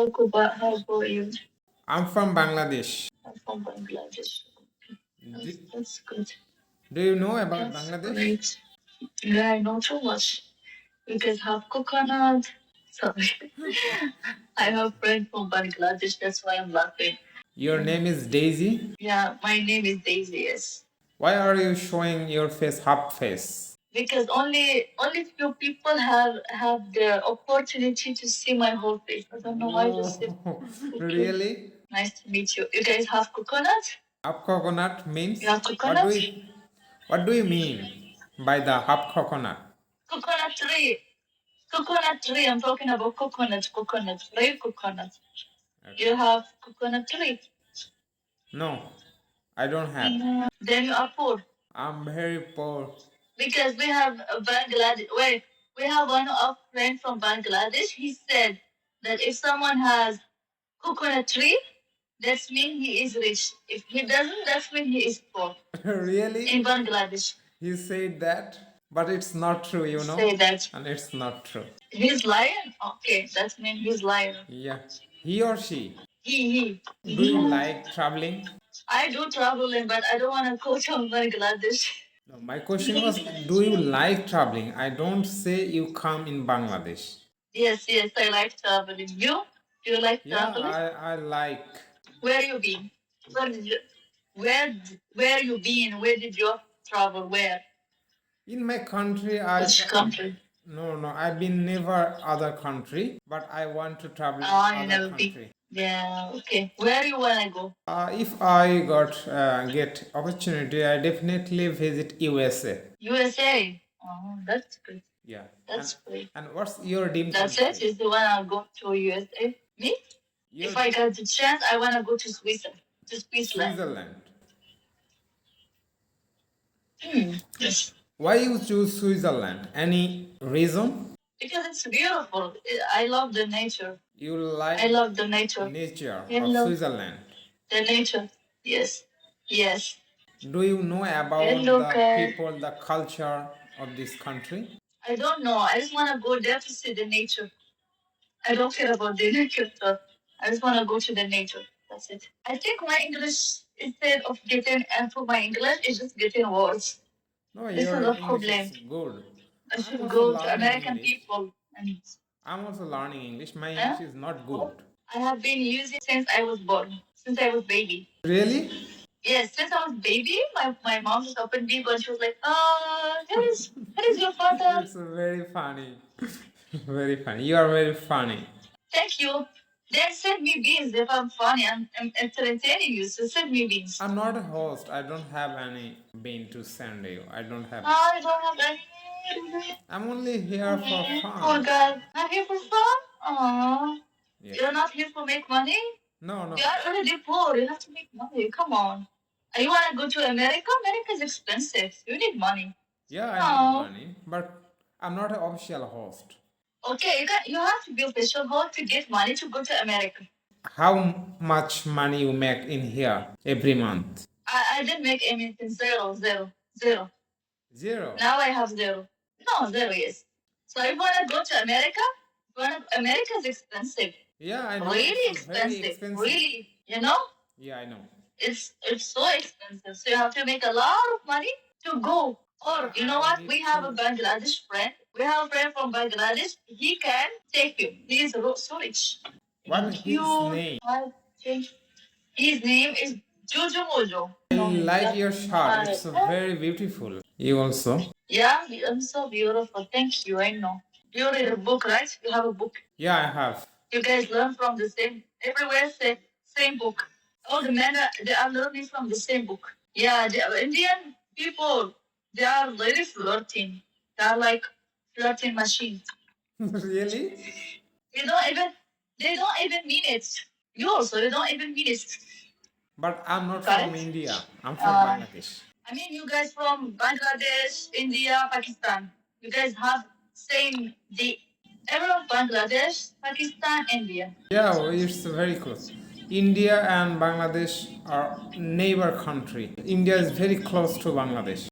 How about you? I'm from Bangladesh. I'm from Bangladesh. Do, That's good. do you know about That's Bangladesh? great. Yeah, I know too much. You guys have coconut. Sorry. I have a friend from Bangladesh, that's why I'm laughing. Your name is Daisy? Yeah, my name is Daisy, yes. Why are you showing your face half face? Because only few people have the opportunity to see my whole face. I don't know why just say Oh, okay. really? Nice to meet you. You guys have coconut? Half coconut means You have what do coconut? you mean by the half coconut? Coconut tree. Coconut tree. I'm talking about coconut. Coconut. Real coconut. Okay. You have coconut tree. No, I don't have. Then you are poor. I'm very poor. Because we have a Bangladesh. Wait, we have one of our friend from Bangladesh. He said that if someone has coconut tree, that means he is rich. If he doesn't, that means he is poor. Really? In Bangladesh. He said that, but it's not true, you know? Say that. And it's not true. He's lying? Okay, that means he's lying. Yeah. He or she. He. Do you like traveling? I do traveling, but I don't want to go to Bangladesh. No, my question was, do you like traveling? I don't say you come in Bangladesh. Yes, I like traveling. You? Do you like Yeah, traveling? I like. Where you been? Where did you? Where you been? Where did you travel? Where? In my country, Which country? no, I've been never other country, but I want to travel in Oh, you other never been. country. Yeah. Okay. Where you wanna go? If I get opportunity, I definitely visit USA. USA. Oh, that's good. Yeah. That's great. And what's your dream That's country? it. Is the one I'll go to USA. Me? Your If I got the chance, I wanna go to Switzerland. To Switzerland. Switzerland. Yes. Why you choose Switzerland? Any reason? Because it's beautiful. I love the nature. You like I love the nature. nature I of love Switzerland. the nature. Yes. Yes. Do you know about Hello, the guys. people, the culture of this country? I don't know. I just want to go there to see the nature. I don't care about the nature stuff. I just want to go to the nature. That's it. I think my English, instead of getting improved, my English is just getting worse. No, This your is a English problem. is good. I I'm should also go to learning American English. people. And, I'm also learning English. My huh? English is not good. I have been using since I was born, since I was baby. Really? Yes, since I was baby, my mom just opened deep and she was like, here is your father. It's very funny. Very funny. You are very funny. Thank you. Then send me beans if I'm funny. I'm entertaining you, so send me beans. I'm not a host. I don't have any bean to send you. I don't have. I don't have any. I'm only here for Poor fun. guy. Not here for fun? Aww. Yeah. You're not here for make money? No. You are already poor. You have to make money. Come on. You want to go to America? America is expensive. You need money. Yeah, I need money, but I'm not an official host. Okay, you have to be official host to get money to go to America. How much money you make in here every month? I didn't make anything. Zero. Zero. Now I have zero. No, zero, yes. So if you want to go to America, America is expensive. Yeah, I know. Really it's very expensive. Really. You know? Yeah, I know. It's so expensive. So you have to make a lot of money to go. Or you know what? We have a Bangladesh friend. We have a friend from Bangladesh. He can take you. He is so rich. What is his name? His name is Jojo Mojo. I like your shirt. It's very beautiful. You also? Yeah, I'm so beautiful. Thank you. I know. You read a book, right? You have a book. Yeah, I have. You guys learn from the same. Everywhere say same book. All the men they are learning from the same book. Yeah, the Indian people they are very flirting. They are like flirting machines. Really? They don't even mean it. You also you don't even mean it. But I'm not Correct? from India. I'm from Bangladesh. I mean, you guys from Bangladesh, India, Pakistan. You guys have same the everyone Bangladesh, Pakistan, India. Yeah, it's very close. India and Bangladesh are neighbor country. India is very close to Bangladesh.